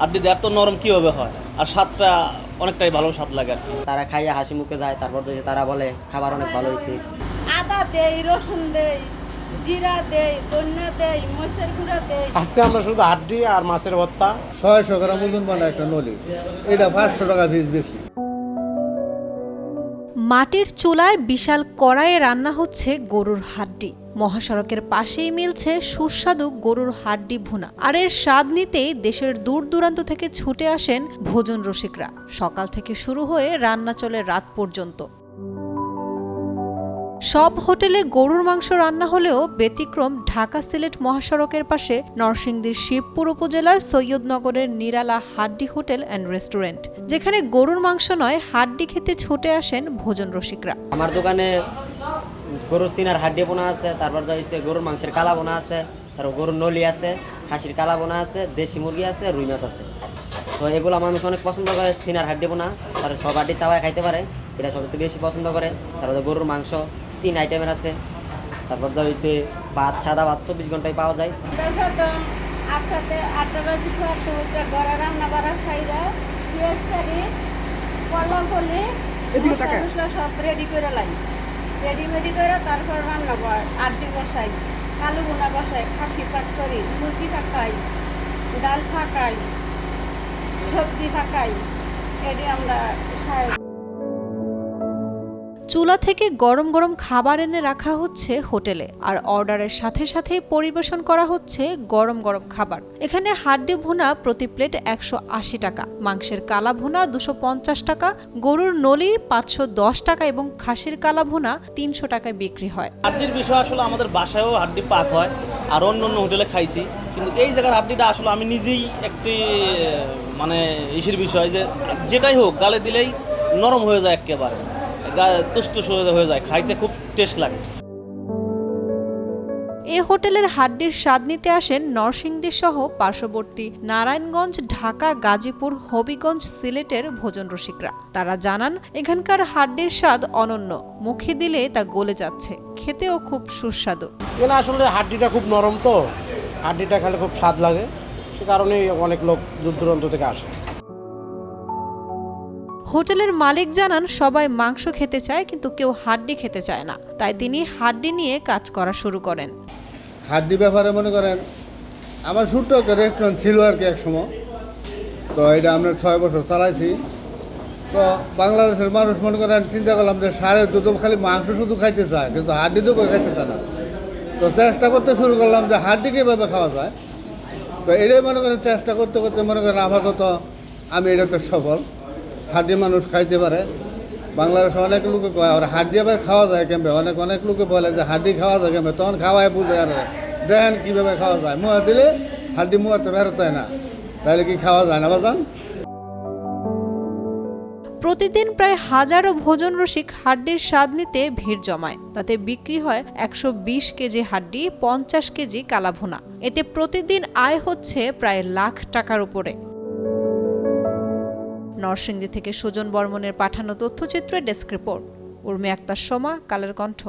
হাড্ডিতে এত নরম কীভাবে হয়, আর স্বাদটা অনেকটাই ভালো স্বাদ লাগে আর কি। তারা খাইয়া হাসি মুখে যায়, তারপর তারা বলে খাবার অনেক ভালো হয়েছে। আদা দেই, রসুন দেই, জিরা দেই, ধনিয়া দেই, মরিচের গুঁড়া দেই। আজকে আমরা শুধু হাড্ডি আর মাছের ভর্তা। 600 গ্রাম ওজন বানা একটা নলি, এটা 500 টাকা পিস বেশি। মাটির চুলায় বিশাল কড়াইয়ে রান্না হচ্ছে গরুর হাড্ডি। মহাসড়কের পাশেই মিলছে সুস্বাদু গরুর হাড্ডি ভুনা। আর এর স্বাদ নিতেই দেশের দূর দূরান্ত থেকে ছুটে আসেন ভোজন রসিকরা। সকাল থেকে শুরু হয়ে রান্না চলে রাত পর্যন্ত। সব হোটেলে গরুর মাংস রান্না হলেও ব্যতিক্রম ঢাকা সিলেট মহাসড়কের পাশে নরসিংদীর শিবপুর উপজেলার সৈয়দনগরের নিরালা হাড্ডি হোটেল অ্যান্ড রেস্টুরেন্ট, যেখানে গরুর মাংস নয় হাড্ডি খেতে ছুটে আসেন ভোজন রসিকরা। আমার দোকানে গরুর সিনার হাড্ডি বোনা আছে, তারপর হচ্ছে গরুর মাংসের কালা বোনা আছে, তারপর গরুর নলি আছে, খাসির কালা বোনা আছে, দেশি মুরগি আছে, রুই মাছ আছে। তো এগুলো মানুষ অনেক পছন্দ করে। সিনার হাড্ডি বোনা তারপরে সব হাড্ডি চাওয়ায় খাইতে পারে, এটা সবচেয়ে বেশি পছন্দ করে। তারপরে গরুর মাংস 3 আইটেমের আছে। তারপর হচ্ছে ভাত, সাদা ভাত 24 ঘন্টায় পাওয়া যায়। আটটা বাজে ঘরে রান্না বাড়া সাইরা পেঁয়াজ কাটি, কলা ফলি, মশলা সব রেডি করে লাই। রেডি করে তারপর রান্না কর, আড্ডি বসাই, আলু বোনা বসাই, খাসি পাক করি, মুরগি পাকাই, ডাল ফাঁকাই, সবজি ফাঁকাই, এটি আমরা খাই। চুলা থেকে গরম গরম খাবার এনে রাখা হচ্ছে হোটেলে, আর অর্ডারের সাথে সাথেই পরিবেশন করা হচ্ছে গরম গরম খাবার। এখানে হাড্ডি ভুনা প্রতি প্লেট 180 টাকা, মাংসের কালা ভুনা 250 টাকা, গরুর নলি 510 টাকা এবং খাসির কালা ভুনা 300 টাকায় বিক্রি হয়। হাড্ডির বিষয় আসলে আমাদের বাসায়ও হাড্ডি পাক হয়, আর অন্য অন্য হোটেলে খাইছি, কিন্তু এই জায়গার হাড্ডিটা আসলে আমি নিজেই একটি মানে ইসের বিষয়, যে যেটাই হোক গালে দিলেই নরম হয়ে যায়, একেবারে তুষ্ট হয়ে যায়, খাইতে খুব টেস্ট লাগে। এ হোটেলের হাড্ডির স্বাদ নিতে আসেন নরসিংদী সহ পার্শ্ববর্তী নারায়ণগঞ্জ, ঢাকা, গাজীপুর, হবিগঞ্জ, সিলেটের ভোজন রসিকরা। তারা জানান এখানকার হাড্ডির স্বাদ অনন্য, মুখে দিলে তা গলে যাচ্ছে, খেতেও খুব সুস্বাদু। এখানে আসলে হাড্ডিটা খুব নরম, তো হাড্ডিটা খেলে খুব স্বাদ লাগে, সে কারণেই অনেক লোক দূর দূরান্ত থেকে আসে। হোটেলের মালিক জানান সবাই মাংস খেতে চায়, কিন্তু কেউ হাড্ডি খেতে চায় না, তাই তিনি হাড্ডি নিয়ে কাজ করা শুরু করেন। হাড্ডি ব্যাপারে মনে করেন আমার ছোট্ট একটা রেস্টুরেন্ট ছিল আর কি এক সময়, তো এটা আমরা 6 বছর চালাইছি। তো বাংলাদেশের মানুষ মনে করেন চিন্তা করলাম যে সারের দুধ খালি মাংস শুধু খাইতে চায়, কিন্তু হাড্ডি তো খাইতে চায় না। তো চেষ্টা করতে শুরু করলাম যে হাড্ডি কীভাবে খাওয়া যায়। তো এটাই মনে করেন চেষ্টা করতে করতে মনে করেন আপাতত আমি এটাতে সফল। হাড্ডি মানুষ খাইতে পারে, বাংলাদেশে অনেক লোকে কয় আর হাড্ডি আবার খাওয়া যায় কেমবে, অনেক লোকে বলে যে হাড্ডি খাওয়া যায় কেমবে, তখন খাওয়ায় বুঝে আর দেখেন কীভাবে খাওয়া যায়। মুয়া দিলে হাড্ডি মুয়াতে বেরোতে হয় না, তাহলে কি খাওয়া যায় না বাজান? প্রতিদিন প্রায় হাজারো ভোজন রসিক হাড্ডির স্বাদ নিতে ভিড় জমায়। তাতে বিক্রি হয় 120 কেজি হাড্ডি, 50 কেজি কালাভুনা। এতে প্রতিদিন আয় হচ্ছে প্রায় লাখ টাকার উপরে। নরসিংদী থেকে সুজন বর্মনের পাঠানো তথ্যচিত্রে ডেস্ক রিপোর্ট। উর্মি আক্তার সোমা, কালের কণ্ঠ।